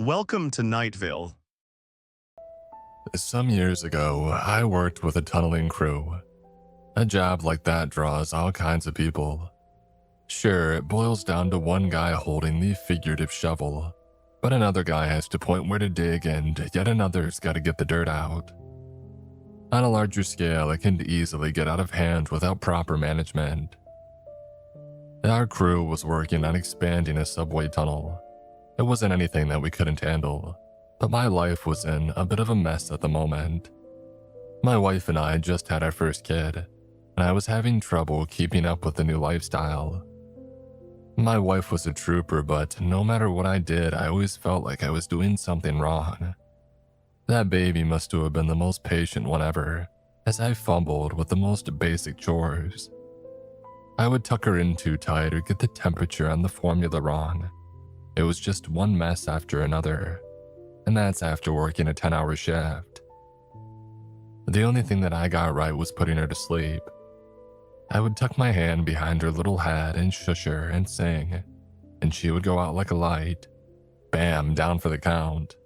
Welcome to Nightville. Some years ago, I worked with a tunneling crew. A job like that draws all kinds of people. Sure, it boils down to one guy holding the figurative shovel, but another guy has to point where to dig and yet another's got to get the dirt out. On a larger scale, it can easily get out of hand without proper management. Our crew was working on expanding a subway tunnel. It wasn't anything that we couldn't handle, but my life was in a bit of a mess at the moment. My wife and I just had our first kid, and I was having trouble keeping up with the new lifestyle. My wife was a trooper, but no matter what I did, I always felt like I was doing something wrong. That baby must have been the most patient one ever, as I fumbled with the most basic chores. I would tuck her in too tight or get the temperature on the formula wrong. It was just one mess after another, and that's after working a 10-hour shift. The only thing that I got right was putting her to sleep. I would tuck my hand behind her little head and shush her and sing, and she would go out like a light. Bam, down for the count.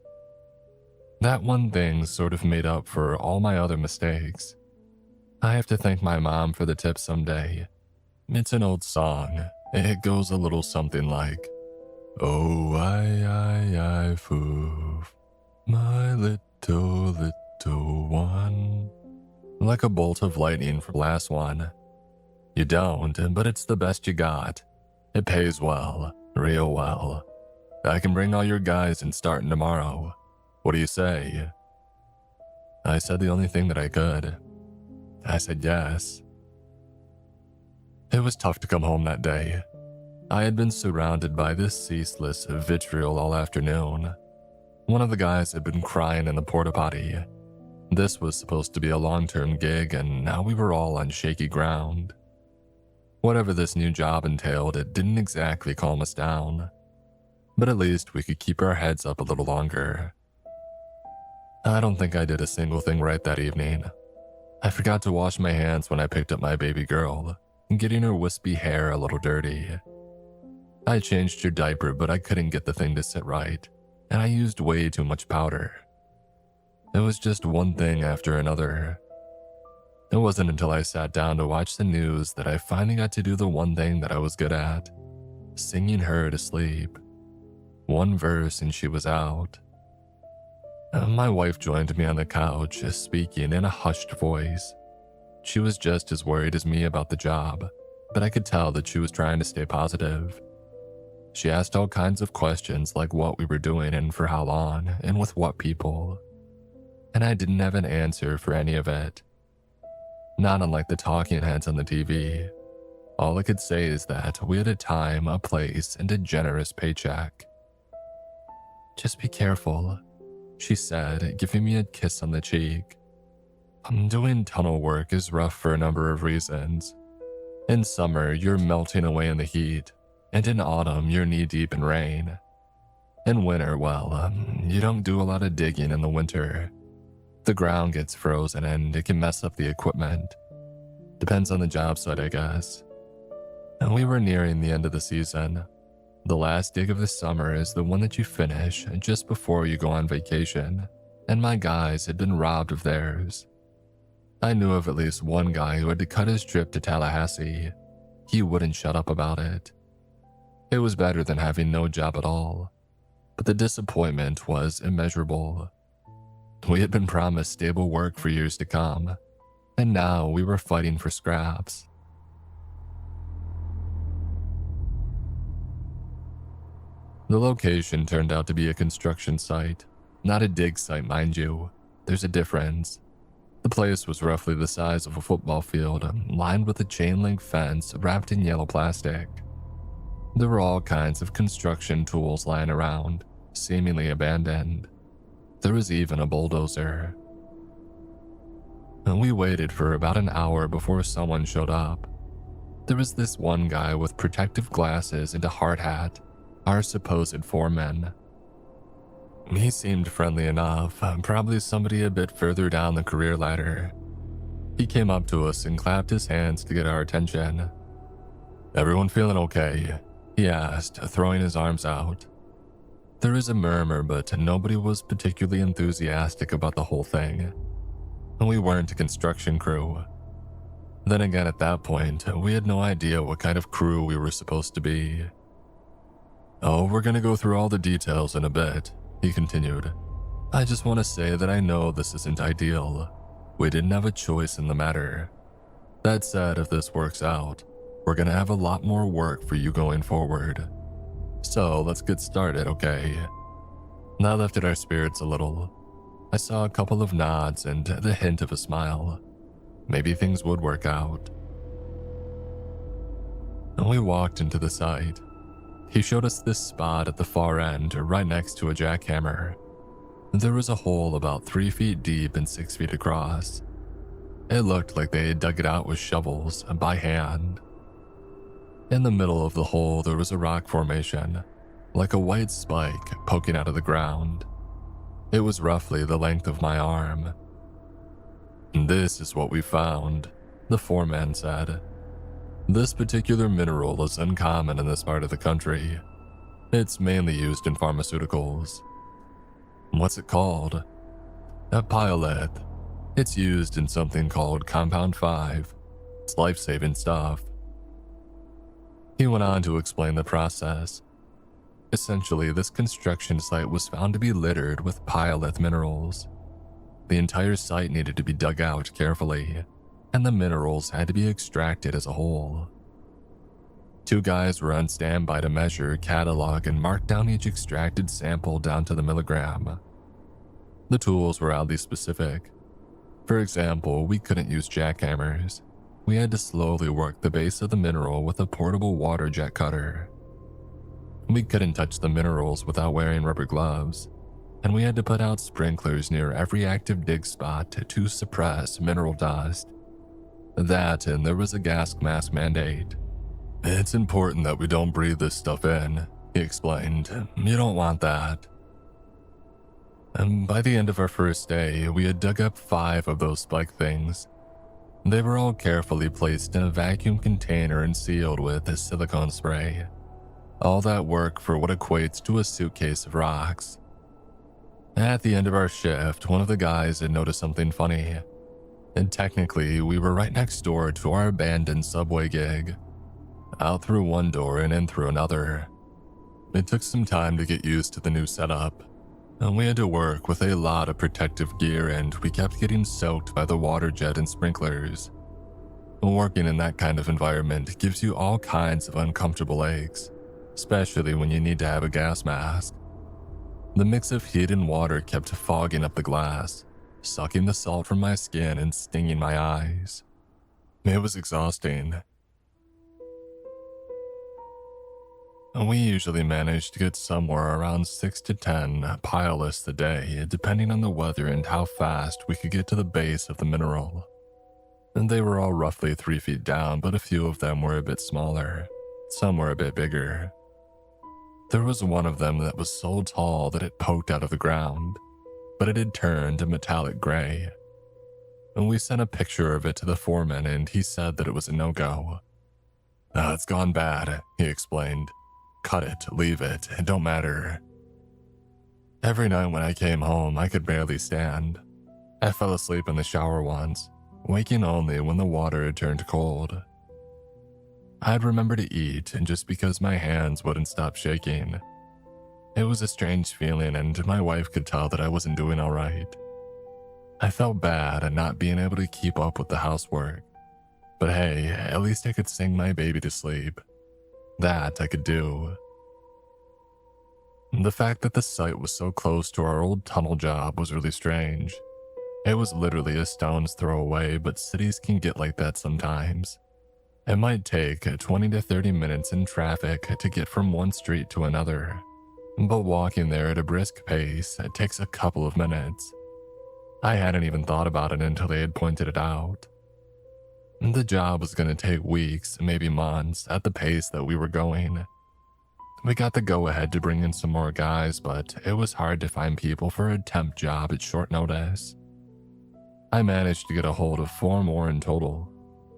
That one thing sort of made up for all my other mistakes. I have to thank my mom for the tip someday. It's an old song. It goes a little something like, "Oh, I, foof, my little one." Like a bolt of lightning from last one. You don't, but it's the best you got. It pays well, real well. I can bring all your guys and starting tomorrow. What do you say? I said the only thing that I could. I said yes. It was tough to come home that day. I had been surrounded by this ceaseless vitriol all afternoon. One of the guys had been crying in the porta potty. This was supposed to be a long-term gig, and now we were all on shaky ground. Whatever this new job entailed, it didn't exactly calm us down. But at least we could keep our heads up a little longer. I don't think I did a single thing right that evening. I forgot to wash my hands when I picked up my baby girl, getting her wispy hair a little dirty. I changed her diaper, but I couldn't get the thing to sit right, and I used way too much powder. It was just one thing after another. It wasn't until I sat down to watch the news that I finally got to do the one thing that I was good at, singing her to sleep. One verse and she was out. My wife joined me on the couch, speaking in a hushed voice. She was just as worried as me about the job, but I could tell that she was trying to stay positive. She asked all kinds of questions like what we were doing and for how long and with what people. And I didn't have an answer for any of it. Not unlike the talking heads on the TV. All I could say is that we had a time, a place, and a generous paycheck. "Just be careful," she said, giving me a kiss on the cheek. Doing tunnel work is rough for a number of reasons. In summer, you're melting away in the heat, and in autumn, you're knee-deep in rain. In winter, well, you don't do a lot of digging in the winter. The ground gets frozen and it can mess up the equipment. Depends on the job site, I guess. And we were nearing the end of the season. The last dig of the summer is the one that you finish just before you go on vacation, and my guys had been robbed of theirs. I knew of at least one guy who had to cut his trip to Tallahassee. He wouldn't shut up about it. It was better than having no job at all, but the disappointment was immeasurable. We had been promised stable work for years to come, and now we were fighting for scraps. The location turned out to be a construction site, not a dig site, mind you. There's a difference. The place was roughly the size of a football field, lined with a chain-link fence wrapped in yellow plastic. There were all kinds of construction tools lying around, seemingly abandoned. There was even a bulldozer. We waited for about an hour before someone showed up. There was this one guy with protective glasses and a hard hat, our supposed foreman. He seemed friendly enough, probably somebody a bit further down the career ladder. He came up to us and clapped his hands to get our attention. "Everyone feeling okay?" he asked, throwing his arms out. There is a murmur, but nobody was particularly enthusiastic about the whole thing. And we weren't a construction crew. Then again, at that point, we had no idea what kind of crew we were supposed to be. "Oh, we're gonna go through all the details in a bit," he continued. "I just want to say that I know this isn't ideal. We didn't have a choice in the matter. That said, if this works out, we're gonna have a lot more work for you going forward. So let's get started, okay?" That lifted our spirits a little. I saw a couple of nods and the hint of a smile. Maybe things would work out. And we walked into the site. He showed us this spot at the far end, right next to a jackhammer. There was a hole about 3 feet deep and 6 feet across. It looked like they had dug it out with shovels, by hand. In the middle of the hole, there was a rock formation, like a white spike poking out of the ground. It was roughly the length of my arm. "This is what we found," the foreman said. "This particular mineral is uncommon in this part of the country. It's mainly used in pharmaceuticals." "What's it called?" "A pyrolith. It's used in something called Compound 5. It's life-saving stuff." He went on to explain the process. Essentially, this construction site was found to be littered with pyrolith minerals. The entire site needed to be dug out carefully, and the minerals had to be extracted as a whole. 2 guys were on standby to measure, catalog, and mark down each extracted sample down to the milligram. The tools were oddly specific. For example, we couldn't use jackhammers. We had to slowly work the base of the mineral with a portable water jet cutter. We couldn't touch the minerals without wearing rubber gloves, and we had to put out sprinklers near every active dig spot to suppress mineral dust. That, and there was a gas mask mandate. "It's important that we don't breathe this stuff in," he explained. "You don't want that." And by the end of our first day, we had dug up 5 of those spike things. They were all carefully placed in a vacuum container and sealed with a silicone spray. All that work for what equates to a suitcase of rocks. At the end of our shift, one of the guys had noticed something funny. And technically, we were right next door to our abandoned subway gig. Out through one door and in through another. It took some time to get used to the new setup, and we had to work with a lot of protective gear, and we kept getting soaked by the water jet and sprinklers. Working in that kind of environment gives you all kinds of uncomfortable aches, especially when you need to have a gas mask. The mix of heat and water kept fogging up the glass, sucking the salt from my skin and stinging my eyes. It was exhausting. We usually managed to get somewhere around 6 to 10 pyroliths a day, depending on the weather and how fast we could get to the base of the mineral. And they were all roughly 3 feet down, but a few of them were a bit smaller. Some were a bit bigger. There was one of them that was so tall that it poked out of the ground, but it had turned a metallic gray. And we sent a picture of it to the foreman, and he said that it was a no-go. "It's gone bad," he explained. "Cut it, leave it, it don't matter." Every night when I came home, I could barely stand. I fell asleep in the shower once, waking only when the water had turned cold. I'd remember to eat, and just because my hands wouldn't stop shaking. It was a strange feeling, and my wife could tell that I wasn't doing all right. I felt bad at not being able to keep up with the housework. But hey, at least I could sing my baby to sleep. That I could do. The fact that the site was so close to our old tunnel job was really strange. It was literally a stone's throw away, but cities can get like that sometimes. It might take 20 to 30 minutes in traffic to get from one street to another, but walking there at a brisk pace takes a couple of minutes. I hadn't even thought about it until they had pointed it out. The job was going to take weeks, maybe months, at the pace that we were going. We got the go-ahead to bring in some more guys, but it was hard to find people for a temp job at short notice. I managed to get a hold of 4 more in total,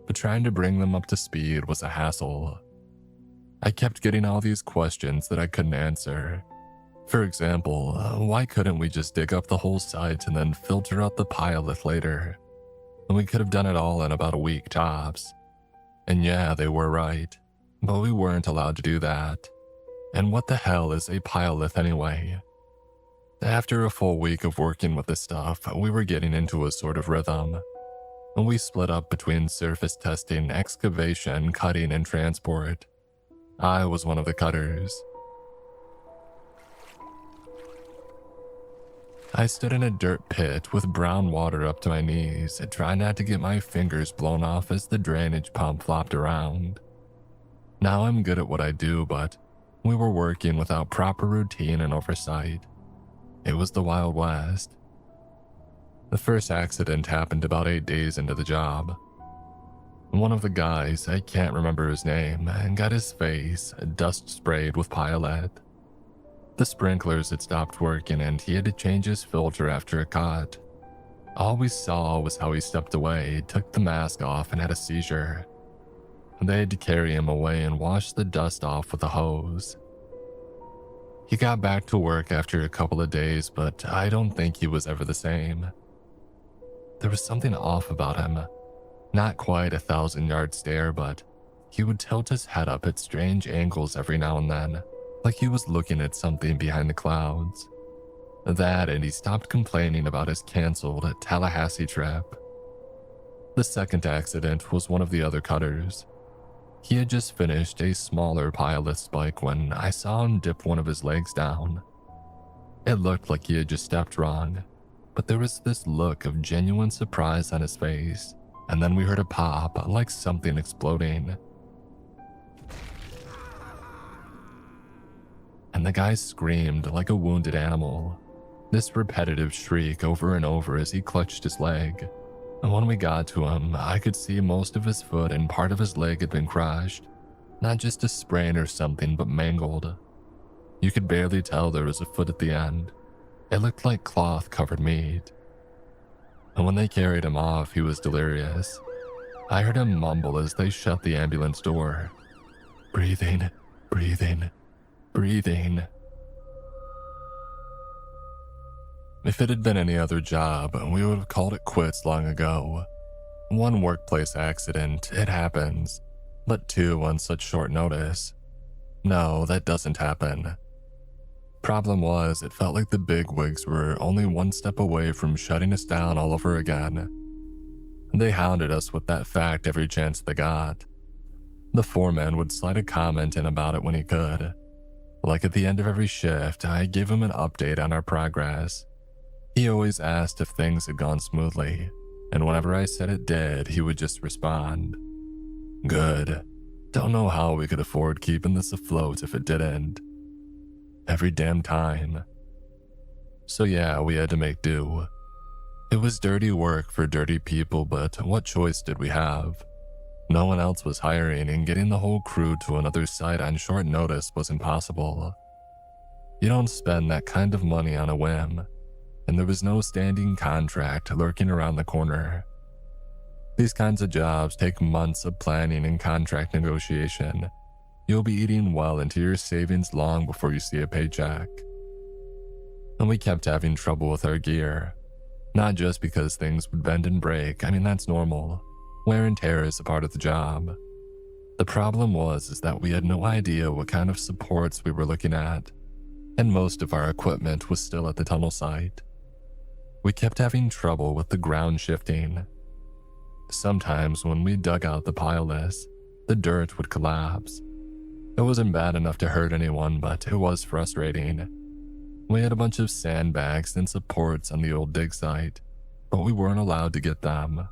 but trying to bring them up to speed was a hassle. I kept getting all these questions that I couldn't answer. For example, why couldn't we just dig up the whole site and then filter out the pyrolith later? We could have done it all in about a week tops. And yeah, they were right, but we weren't allowed to do that. And what the hell is a pyrolith anyway? After a full week of working with this stuff, we were getting into a sort of rhythm. We split up between surface testing, excavation, cutting, and transport. I was one of the cutters. I stood in a dirt pit with brown water up to my knees, trying not to get my fingers blown off as the drainage pump flopped around. Now I'm good at what I do, but we were working without proper routine and oversight. It was the Wild West. The first accident happened about 8 days into the job. One of the guys, I can't remember his name, got his face dust sprayed with pilot. The sprinklers had stopped working and he had to change his filter after a cut. All we saw was how he stepped away, took the mask off, and had a seizure. They had to carry him away and wash the dust off with a hose. He got back to work after a couple of days, but I don't think he was ever the same. There was something off about him. Not quite a 1,000-yard stare, but he would tilt his head up at strange angles every now and then, like he was looking at something behind the clouds. That, and he stopped complaining about his canceled Tallahassee trip. The second accident was one of the other cutters. He had just finished a smaller pilot spike when I saw him dip one of his legs down. It looked like he had just stepped wrong, but there was this look of genuine surprise on his face, and then we heard a pop like something exploding. And the guy screamed like a wounded animal, this repetitive shriek over and over as he clutched his leg. And when we got to him, I could see most of his foot and part of his leg had been crushed. Not just a sprain or something, but mangled. You could barely tell there was a foot at the end. It looked like cloth-covered meat. And when they carried him off, he was delirious. I heard him mumble as they shut the ambulance door. Breathing, breathing, breathing. If it had been any other job, we would have called it quits long ago. One workplace accident, it happens, but two on such short notice. No, that doesn't happen. Problem was, it felt like the bigwigs were only one step away from shutting us down all over again. They hounded us with that fact every chance they got. The foreman would slide a comment in about it when he could. Like at the end of every shift, I gave him an update on our progress. He always asked if things had gone smoothly, and whenever I said it did, he would just respond, "Good. Don't know how we could afford keeping this afloat if it didn't." Every damn time. So yeah, we had to make do. It was dirty work for dirty people, but what choice did we have? No one else was hiring, and getting the whole crew to another site on short notice was impossible. You don't spend that kind of money on a whim, and there was no standing contract lurking around the corner. These kinds of jobs take months of planning and contract negotiation. You'll be eating well into your savings long before you see a paycheck. And we kept having trouble with our gear. Not just because things would bend and break, I mean that's normal. Wear and tear is a part of the job. The problem was that we had no idea what kind of supports we were looking at, and most of our equipment was still at the tunnel site. We kept having trouble with the ground shifting. Sometimes when we dug out the pileless, the dirt would collapse. It wasn't bad enough to hurt anyone, but it was frustrating. We had a bunch of sandbags and supports on the old dig site, but we weren't allowed to get them.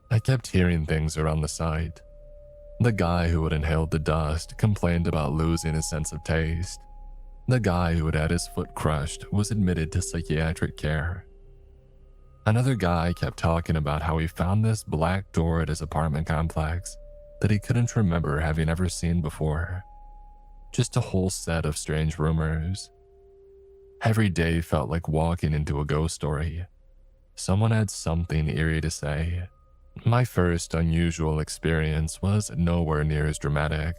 I kept hearing things around the site. The guy who had inhaled the dust complained about losing his sense of taste. The guy who had had his foot crushed was admitted to psychiatric care. Another guy kept talking about how he found this black door at his apartment complex that he couldn't remember having ever seen before. Just a whole set of strange rumors. Every day felt like walking into a ghost story. Someone had something eerie to say. My first unusual experience was nowhere near as dramatic.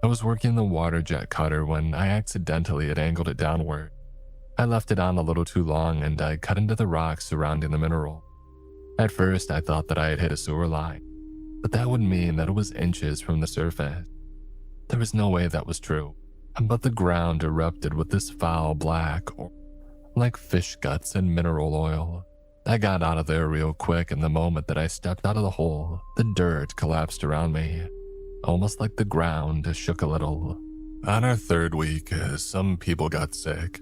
I was working the water jet cutter when I accidentally had angled it downward. I left it on a little too long and I cut into the rocks surrounding the mineral. At first, I thought that I had hit a sewer line, but that would mean that it was inches from the surface. There was no way that was true, but the ground erupted with this foul black, like fish guts and mineral oil. I got out of there real quick, and the moment that I stepped out of the hole, the dirt collapsed around me, almost like the ground shook a little. On our third week, some people got sick.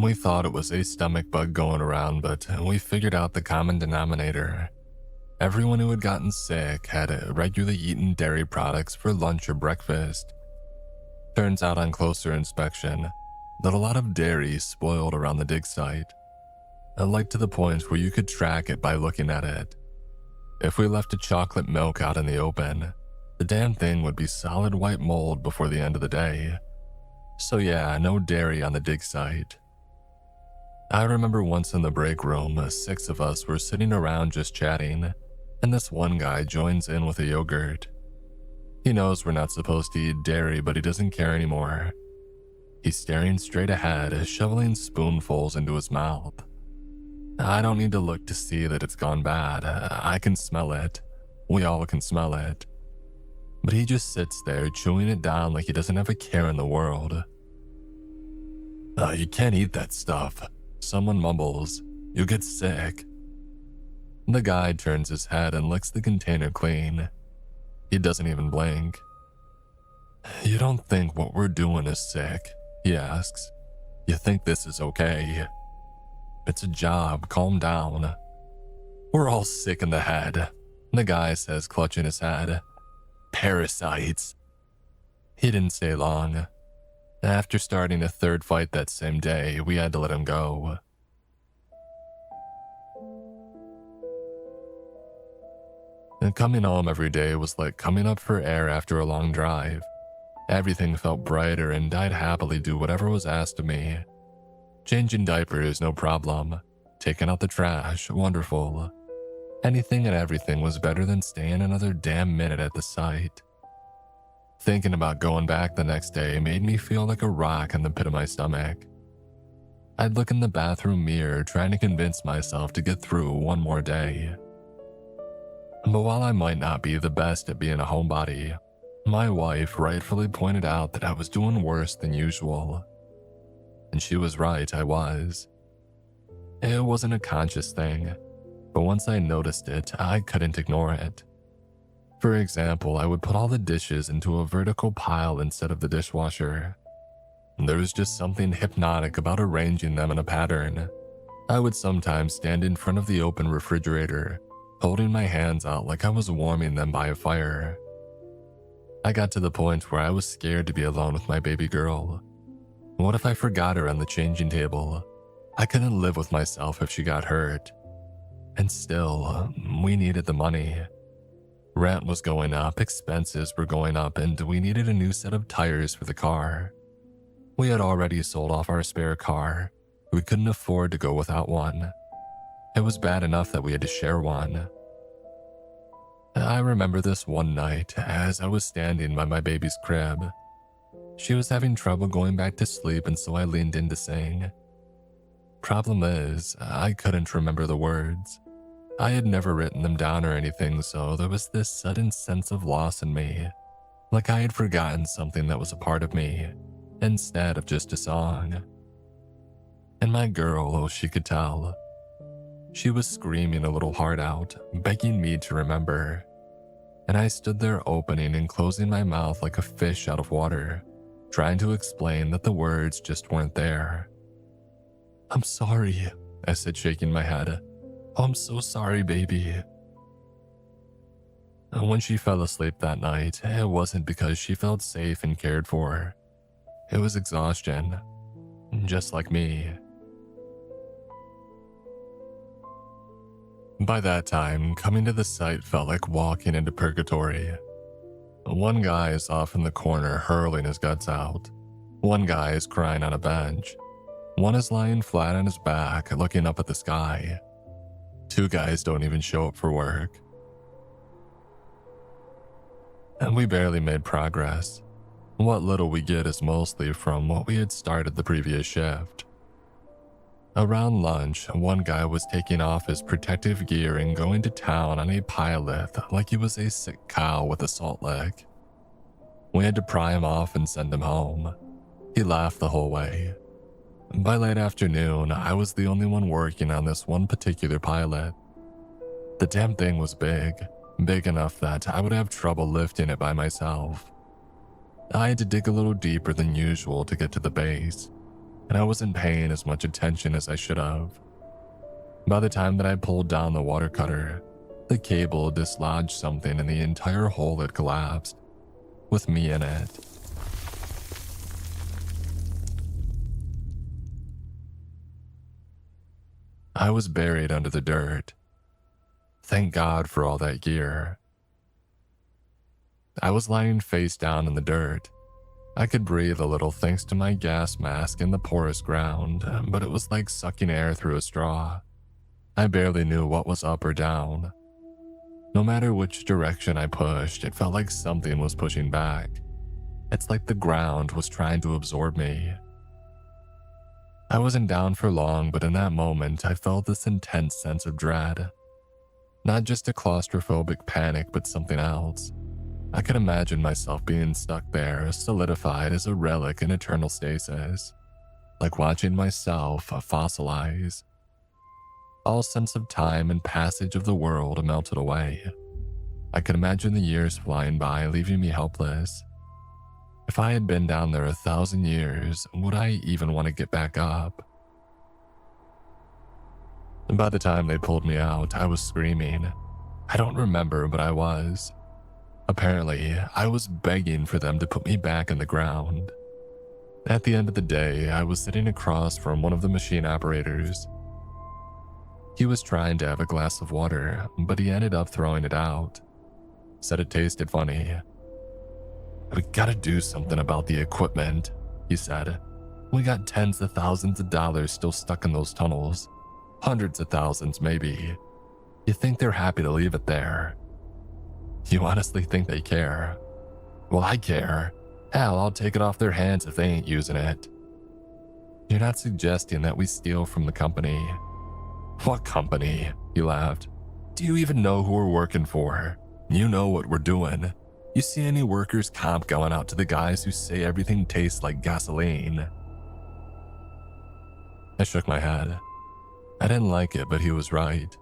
We thought it was a stomach bug going around, but we figured out the common denominator. Everyone who had gotten sick had regularly eaten dairy products for lunch or breakfast. Turns out on closer inspection that a lot of dairy spoiled around the dig site, like to the point where you could track it by looking at it. If we left a chocolate milk out in the open, the damn thing would be solid white mold before the end of the day. So yeah, no dairy on the dig site. I remember once in the break room, 6 of us were sitting around just chatting, and this one guy joins in with a yogurt. He knows we're not supposed to eat dairy, but he doesn't care anymore. He's staring straight ahead, shoveling spoonfuls into his mouth. I don't need to look to see that it's gone bad. I can smell it. We all can smell it. But he just sits there chewing it down like he doesn't have a care in the world. You can't eat that stuff. Someone mumbles, "You get sick." The guy turns his head and licks the container clean. He doesn't even blink. "You don't think what we're doing is sick?" he asks. "You think this is okay? It's a job, calm down." "We're all sick in the head," the guy says, clutching his head. "Parasites." He didn't stay long. After starting a third fight that same day, we had to let him go. And coming home every day was like coming up for air after a long drive. Everything felt brighter and I'd happily do whatever was asked of me. Changing diapers, no problem. Taking out the trash, wonderful. Anything and everything was better than staying another damn minute at the site. Thinking about going back the next day made me feel like a rock in the pit of my stomach. I'd look in the bathroom mirror trying to convince myself to get through one more day. But while I might not be the best at being a homebody, my wife rightfully pointed out that I was doing worse than usual. And she was right, I was. It wasn't a conscious thing, but once I noticed it, I couldn't ignore it. For example, I would put all the dishes into a vertical pile instead of the dishwasher. There was just something hypnotic about arranging them in a pattern. I would sometimes stand in front of the open refrigerator, holding my hands out like I was warming them by a fire. I got to the point where I was scared to be alone with my baby girl. What if I forgot her on the changing table? I couldn't live with myself if she got hurt. And still, we needed the money. Rent was going up, expenses were going up, and we needed a new set of tires for the car. We had already sold off our spare car. We couldn't afford to go without one. It was bad enough that we had to share one. I remember this one night as I was standing by my baby's crib. She was having trouble going back to sleep, and so I leaned in to sing. Problem is, I couldn't remember the words. I had never written them down or anything, so there was this sudden sense of loss in me, like I had forgotten something that was a part of me, instead of just a song. And my girl, oh, she could tell. She was screaming a little heart out, begging me to remember. And I stood there opening and closing my mouth like a fish out of water, trying to explain that the words just weren't there. "I'm sorry," I said, shaking my head. "Oh, I'm so sorry, baby." And when she fell asleep that night, it wasn't because she felt safe and cared for. It was exhaustion, just like me. By that time, coming to the site felt like walking into purgatory. One guy is off in the corner hurling his guts out. One guy is crying on a bench. One is lying flat on his back, looking up at the sky. 2 guys don't even show up for work. And we barely made progress. What little we get is mostly from what we had started the previous shift. Around lunch, one guy was taking off his protective gear and going to town on a pilot like he was a sick cow with a salt lick. We had to pry him off and send him home. He laughed the whole way. By late afternoon, I was the only one working on this one particular pilot. The damn thing was big enough that I would have trouble lifting it by myself. I had to dig a little deeper than usual to get to the base, and I wasn't paying as much attention as I should have. By the time that I pulled down the water cutter, the cable dislodged something and the entire hole had collapsed, with me in it. I was buried under the dirt. Thank God for all that gear. I was lying face down in the dirt. I could breathe a little thanks to my gas mask in the porous ground, but it was like sucking air through a straw. I barely knew what was up or down. No matter which direction I pushed, it felt like something was pushing back. It's like the ground was trying to absorb me. I wasn't down for long, but in that moment, I felt this intense sense of dread. Not just a claustrophobic panic, but something else. I could imagine myself being stuck there, solidified as a relic in eternal stasis, like watching myself fossilize. All sense of time and passage of the world melted away. I could imagine the years flying by, leaving me helpless. If I had been down there 1,000 years, would I even want to get back up? And by the time they pulled me out, I was screaming. I don't remember, but I was. Apparently, I was begging for them to put me back in the ground. At the end of the day, I was sitting across from one of the machine operators. He was trying to have a glass of water, but he ended up throwing it out. Said it tasted funny. "We gotta do something about the equipment," he said. "We got tens of thousands of dollars still stuck in those tunnels. Hundreds of thousands, maybe. You think they're happy to leave it there? You honestly think they care? Well, I care. Hell, I'll take it off their hands if they ain't using it." "You're not suggesting that we steal from the company?" "What company?" he laughed. "Do you even know who we're working for? You know what we're doing. You see any workers' comp going out to the guys who say everything tastes like gasoline?" I shook my head. I didn't like it, but he was right.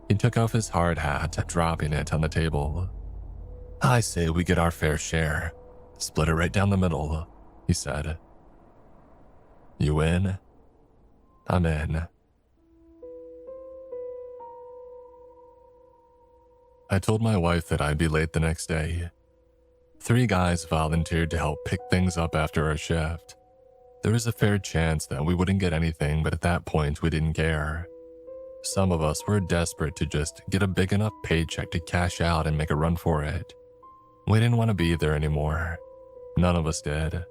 He took off his hard hat, dropping it on the table. "I say we get our fair share. Split it right down the middle," he said. "You in?" "I'm in." I told my wife that I'd be late the next day. 3 guys volunteered to help pick things up after our shift. There was a fair chance that we wouldn't get anything, but at that point we didn't care. Some of us were desperate to just get a big enough paycheck to cash out and make a run for it. We didn't want to be there anymore. None of us did.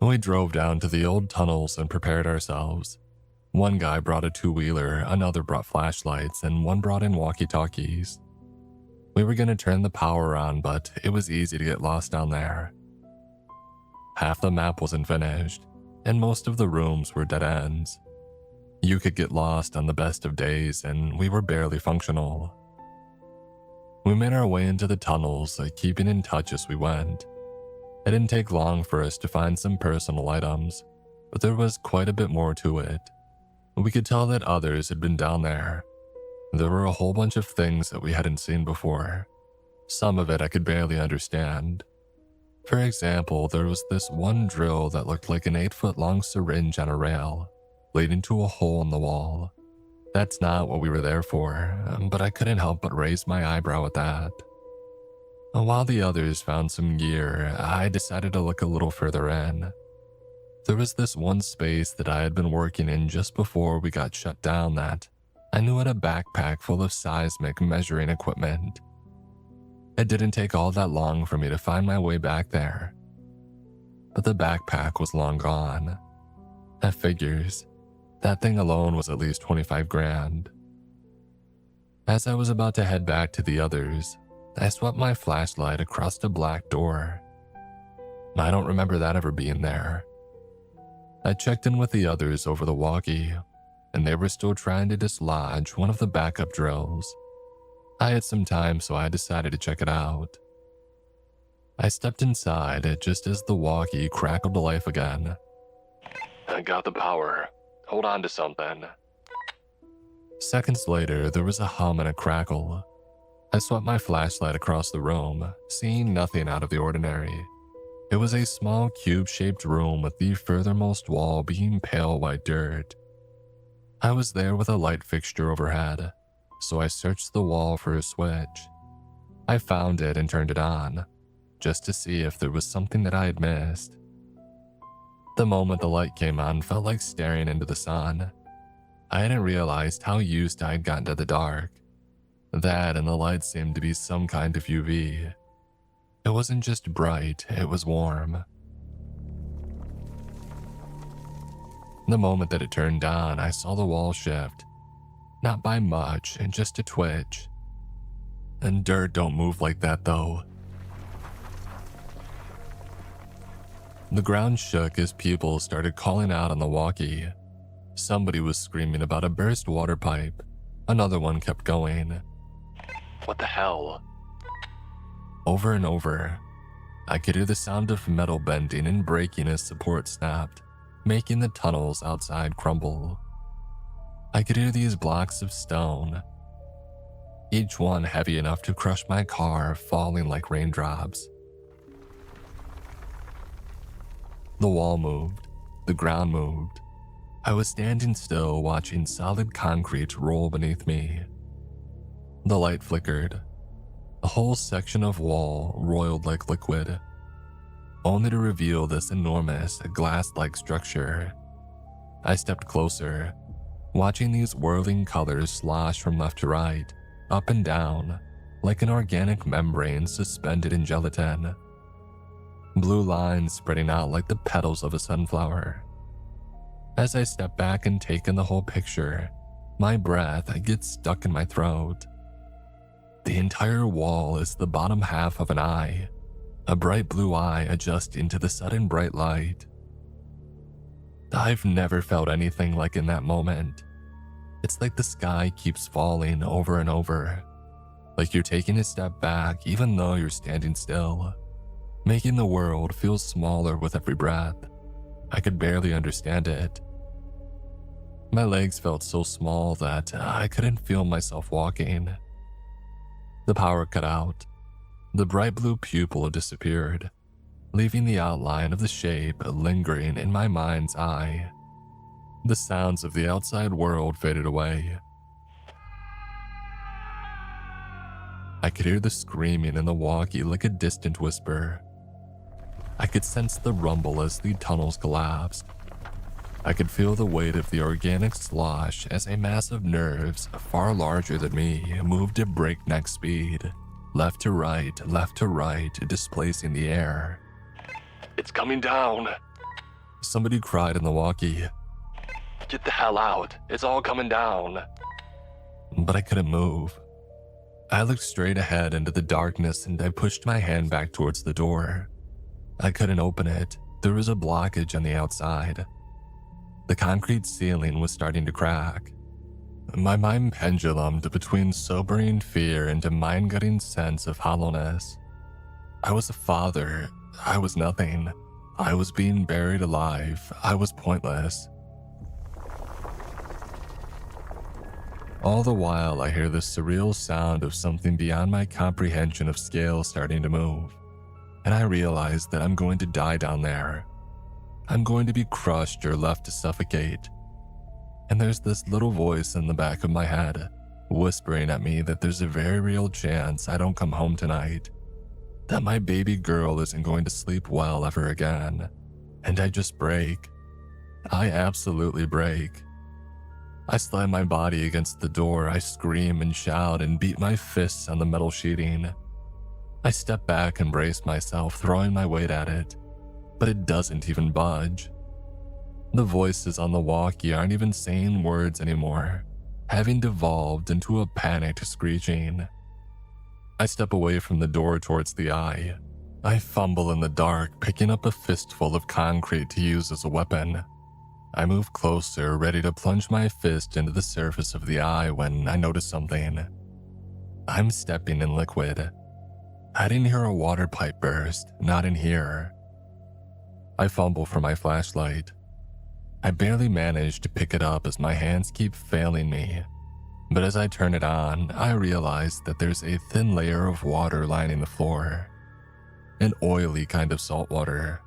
We drove down to the old tunnels and prepared ourselves. One guy brought a 2-wheeler, another brought flashlights, and one brought in walkie-talkies. We were going to turn the power on, but it was easy to get lost down there. Half the map wasn't finished, and most of the rooms were dead ends. You could get lost on the best of days, and we were barely functional. We made our way into the tunnels, keeping in touch as we went. It didn't take long for us to find some personal items, but there was quite a bit more to it. We could tell that others had been down there. There were a whole bunch of things that we hadn't seen before. Some of it I could barely understand. For example, there was this one drill that looked like an 8-foot-long syringe on a rail, leading to a hole in the wall. That's not what we were there for, but I couldn't help but raise my eyebrow at that. While the others found some gear, I decided to look a little further in. There was this one space that I had been working in just before we got shut down that I knew had a backpack full of seismic measuring equipment. It didn't take all that long for me to find my way back there. But the backpack was long gone. That figures. That thing alone was at least 25 grand. As I was about to head back to the others, I swept my flashlight across the black door. I don't remember that ever being there. I checked in with the others over the walkie, and they were still trying to dislodge one of the backup drills. I had some time, so I decided to check it out. I stepped inside just as the walkie crackled to life again. I got the power. Hold on to something. Seconds later, there was a hum and a crackle. I swept my flashlight across the room, seeing nothing out of the ordinary. It was a small cube-shaped room with the furthermost wall being pale white dirt. I was there with a light fixture overhead, so I searched the wall for a switch. I found it and turned it on, just to see if there was something that I had missed. The moment the light came on felt like staring into the sun. I hadn't realized how used I had gotten to the dark. That and the light seemed to be some kind of UV. It wasn't just bright, it was warm. The moment that it turned on, I saw the wall shift. Not by much, just a twitch. And dirt don't move like that though. The ground shook as people started calling out on the walkie. Somebody was screaming about a burst water pipe. Another one kept going. What the hell? Over and over, I could hear the sound of metal bending and breaking as support snapped, making the tunnels outside crumble. I could hear these blocks of stone, each one heavy enough to crush my car, falling like raindrops. The wall moved, the ground moved. I was standing still, watching solid concrete roll beneath me. The light flickered. A whole section of wall roiled like liquid, only to reveal this enormous glass-like structure. I stepped closer, watching these whirling colors slosh from left to right, up and down, like an organic membrane suspended in gelatin. Blue lines spreading out like the petals of a sunflower. As I step back and take in the whole picture, my breath gets stuck in my throat. The entire wall is the bottom half of an eye, a bright blue eye adjusting to the sudden bright light. I've never felt anything like in that moment. It's like the sky keeps falling over and over, like you're taking a step back even though you're standing still, making the world feel smaller with every breath. I could barely understand it. My legs felt so small that I couldn't feel myself walking. The power cut out. The bright blue pupil disappeared, leaving the outline of the shape lingering in my mind's eye. The sounds of the outside world faded away. I could hear the screaming in the walkie like a distant whisper. I could sense the rumble as the tunnels collapsed. I could feel the weight of the organic slosh as a mass of nerves far larger than me moved at breakneck speed, left to right, displacing the air. It's coming down! Somebody cried in the walkie. Get the hell out, it's all coming down. But I couldn't move. I looked straight ahead into the darkness and I pushed my hand back towards the door. I couldn't open it. There was a blockage on the outside. The concrete ceiling was starting to crack. My mind pendulumed between sobering fear and a mind-gutting sense of hollowness. I was a father. I was nothing. I was being buried alive. I was pointless. All the while, I hear the surreal sound of something beyond my comprehension of scale starting to move, and I realize that I'm going to die down there. I'm going to be crushed or left to suffocate. And there's this little voice in the back of my head, whispering at me that there's a very real chance I don't come home tonight, that my baby girl isn't going to sleep well ever again, and I just break. I absolutely break. I slam my body against the door, I scream and shout and beat my fists on the metal sheeting. I step back and brace myself, throwing my weight at it, but it doesn't even budge. The voices on the walkie aren't even saying words anymore, having devolved into a panicked screeching. I step away from the door towards the eye, I fumble in the dark, picking up a fistful of concrete to use as a weapon. I move closer, ready to plunge my fist into the surface of the eye when I notice something. I'm stepping in liquid. I didn't hear a water pipe burst, not in here. I fumble for my flashlight. I barely manage to pick it up as my hands keep failing me. But as I turn it on, I realize that there's a thin layer of water lining the floor. An oily kind of salt water.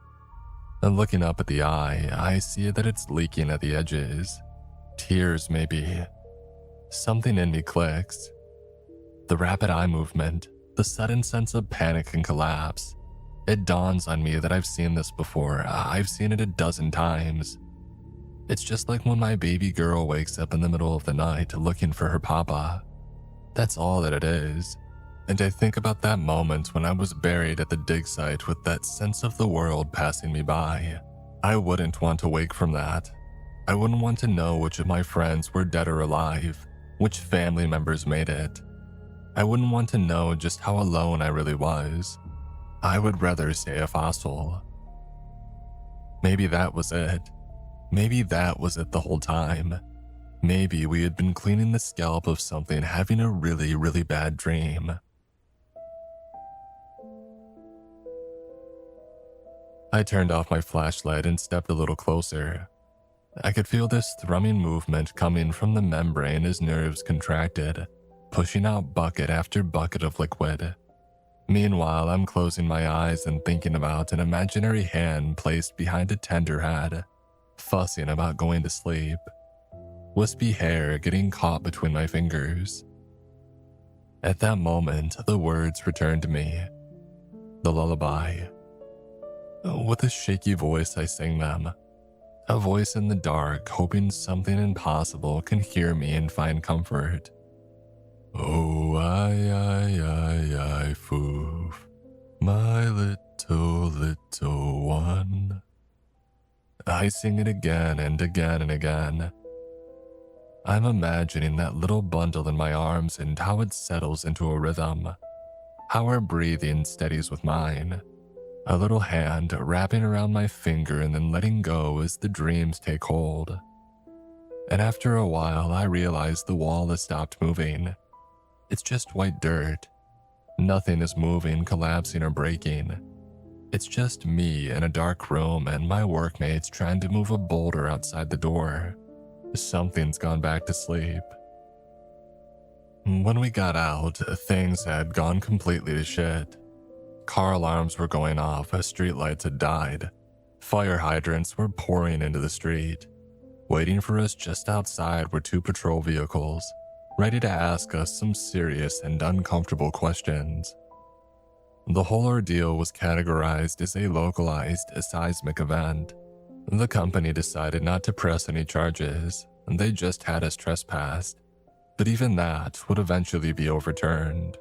And looking up at the eye, I see that it's leaking at the edges. Tears, maybe. Something in me clicks. The rapid eye movement, the sudden sense of panic and collapse. It dawns on me that I've seen this before. I've seen it a dozen times. It's just like when my baby girl wakes up in the middle of the night looking for her papa. That's all that it is. And I think about that moment when I was buried at the dig site with that sense of the world passing me by. I wouldn't want to wake from that. I wouldn't want to know which of my friends were dead or alive, which family members made it. I wouldn't want to know just how alone I really was. I would rather stay a fossil. Maybe that was it. Maybe that was it the whole time. Maybe we had been cleaning the scalp of something having a really, really bad dream. I turned off my flashlight and stepped a little closer. I could feel this thrumming movement coming from the membrane as nerves contracted, pushing out bucket after bucket of liquid. Meanwhile, I'm closing my eyes and thinking about an imaginary hand placed behind a tender head, fussing about going to sleep. Wispy hair getting caught between my fingers. At that moment, the words returned to me. The lullaby. With a shaky voice, I sing them. A voice in the dark, hoping something impossible can hear me and find comfort. Oh, I, foof, my little one. I sing it again and again and again. I'm imagining that little bundle in my arms and how it settles into a rhythm. How our breathing steadies with mine. A little hand wrapping around my finger and then letting go as the dreams take hold. And after a while, I realize the wall has stopped moving. It's just white dirt. Nothing is moving, collapsing, or breaking. It's just me in a dark room and my workmates trying to move a boulder outside the door. Something's gone back to sleep. When we got out, things had gone completely to shit. Car alarms were going off as streetlights had died. Fire hydrants were pouring into the street. Waiting for us just outside were 2 patrol vehicles, ready to ask us some serious and uncomfortable questions. The whole ordeal was categorized as a localized seismic event. The company decided not to press any charges, and they just had us trespassed. But even that would eventually be overturned.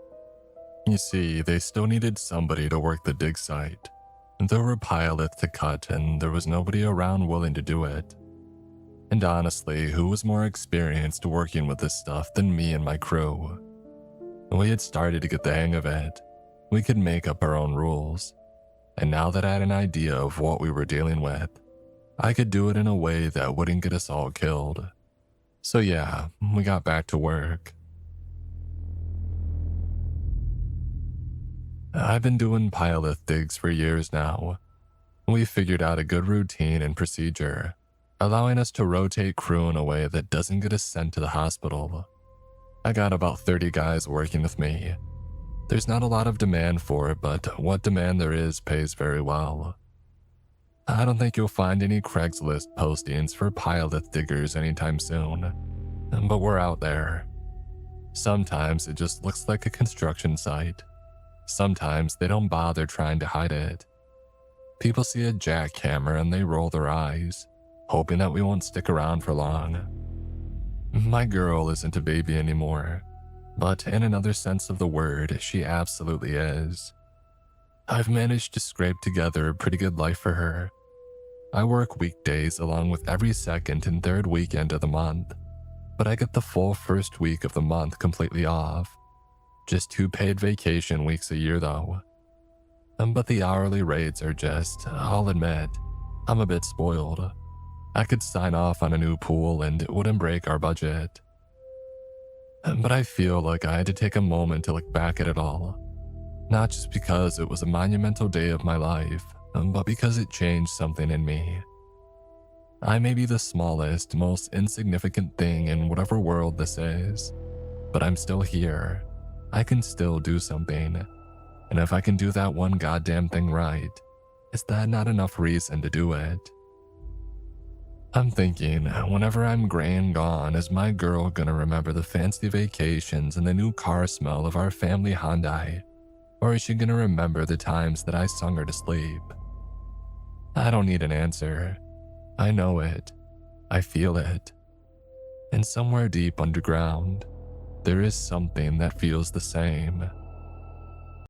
You see, they still needed somebody to work the dig site. There were pylons to cut and there was nobody around willing to do it. And honestly, who was more experienced working with this stuff than me and my crew? We had started to get the hang of it. We could make up our own rules. And now that I had an idea of what we were dealing with, I could do it in a way that wouldn't get us all killed. So yeah, we got back to work. I've been doing pylon digs for years now. We figured out a good routine and procedure, allowing us to rotate crew in a way that doesn't get us sent to the hospital. I got about 30 guys working with me. There's not a lot of demand for it, but what demand there is pays very well. I don't think you'll find any Craigslist postings for pylon diggers anytime soon, but we're out there. Sometimes it just looks like a construction site. Sometimes they don't bother trying to hide it. People see a jackhammer and they roll their eyes, hoping that we won't stick around for long. My girl isn't a baby anymore, but in another sense of the word, she absolutely is. I've managed to scrape together a pretty good life for her. I work weekdays along with every second and third weekend of the month, but I get the full first week of the month completely off. Just 2 paid vacation weeks a year though. But the hourly rates are just, I'll admit, I'm a bit spoiled. I could sign off on a new pool and it wouldn't break our budget. But I feel like I had to take a moment to look back at it all. Not just because it was a monumental day of my life, but because it changed something in me. I may be the smallest, most insignificant thing in whatever world this is, but I'm still here. I can still do something. And if I can do that one goddamn thing right, is that not enough reason to do it? I'm thinking, whenever I'm gray and gone, is my girl gonna remember the fancy vacations and the new car smell of our family Hyundai? Or is she gonna remember the times that I sung her to sleep? I don't need an answer. I know it. I feel it. And somewhere deep underground, there is something that feels the same.